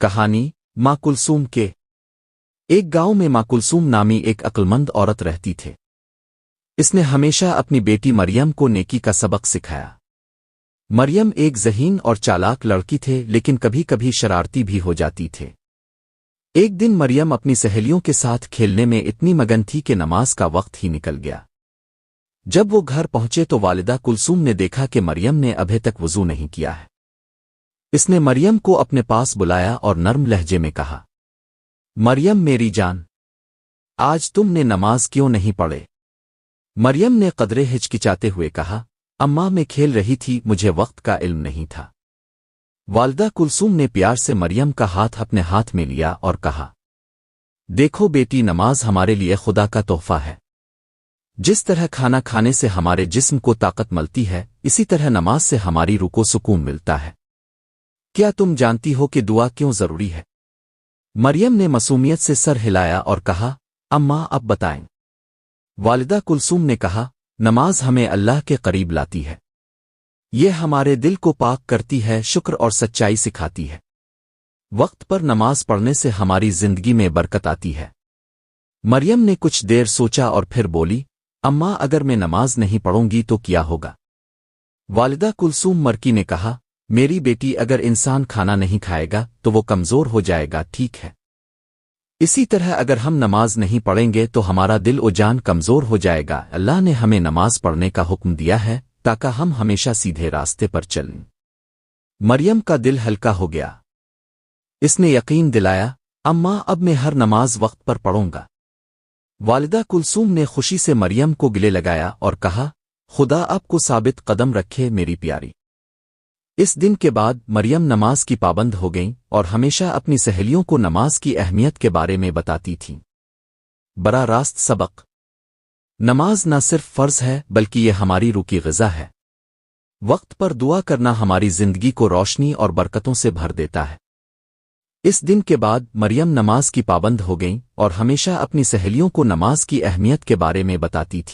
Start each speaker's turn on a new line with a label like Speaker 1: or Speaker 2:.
Speaker 1: کہانی ماں کلثوم کے ایک گاؤں میں ماں کلثوم نامی ایک عقلمند عورت رہتی تھے۔ اس نے ہمیشہ اپنی بیٹی مریم کو نیکی کا سبق سکھایا۔ مریم ایک ذہین اور چالاک لڑکی تھے، لیکن کبھی کبھی شرارتی بھی ہو جاتی تھے۔ ایک دن مریم اپنی سہیلیوں کے ساتھ کھیلنے میں اتنی مگن تھی کہ نماز کا وقت ہی نکل گیا۔ جب وہ گھر پہنچے تو والدہ کلثوم نے دیکھا کہ مریم نے ابھی تک وضو نہیں کیا ہے۔ اس نے مریم کو اپنے پاس بلایا اور نرم لہجے میں کہا، مریم میری جان، آج تم نے نماز کیوں نہیں پڑھے؟ مریم نے قدرے ہچکچاتے ہوئے کہا، اماں میں کھیل رہی تھی، مجھے وقت کا علم نہیں تھا۔ والدہ کلثوم نے پیار سے مریم کا ہاتھ اپنے ہاتھ میں لیا اور کہا، دیکھو بیٹی، نماز ہمارے لیے خدا کا تحفہ ہے۔ جس طرح کھانا کھانے سے ہمارے جسم کو طاقت ملتی ہے، اسی طرح نماز سے ہماری روح کو سکون ملتا ہے۔ کیا تم جانتی ہو کہ دعا کیوں ضروری ہے؟ مریم نے معصومیت سے سر ہلایا اور کہا، اماں اب بتائیں۔ والدہ کلثوم نے کہا، نماز ہمیں اللہ کے قریب لاتی ہے۔ یہ ہمارے دل کو پاک کرتی ہے، شکر اور سچائی سکھاتی ہے۔ وقت پر نماز پڑھنے سے ہماری زندگی میں برکت آتی ہے۔ مریم نے کچھ دیر سوچا اور پھر بولی، اماں اگر میں نماز نہیں پڑھوں گی تو کیا ہوگا؟ والدہ کلثوم مرکی نے کہا، میری بیٹی، اگر انسان کھانا نہیں کھائے گا تو وہ کمزور ہو جائے گا، ٹھیک ہے؟ اسی طرح اگر ہم نماز نہیں پڑھیں گے تو ہمارا دل و جان کمزور ہو جائے گا۔ اللہ نے ہمیں نماز پڑھنے کا حکم دیا ہے تاکہ ہم ہمیشہ سیدھے راستے پر چلیں۔ مریم کا دل ہلکا ہو گیا۔ اس نے یقین دلایا، اماں اب میں ہر نماز وقت پر پڑھوں گا۔ والدہ کلثوم نے خوشی سے مریم کو گلے لگایا اور کہا، خدا آپ کو ثابت قدم رکھے میری پیاری۔ اس دن کے بعد مریم نماز کی پابند ہو گئیں اور ہمیشہ اپنی سہیلیوں کو نماز کی اہمیت کے بارے میں بتاتی تھیں۔ براہ راست سبق: نماز نہ صرف فرض ہے بلکہ یہ ہماری روح کی غذا ہے۔ وقت پر دعا کرنا ہماری زندگی کو روشنی اور برکتوں سے بھر دیتا ہے۔ اس دن کے بعد مریم نماز کی پابند ہو گئیں اور ہمیشہ اپنی سہیلیوں کو نماز کی اہمیت کے بارے میں بتاتی تھی۔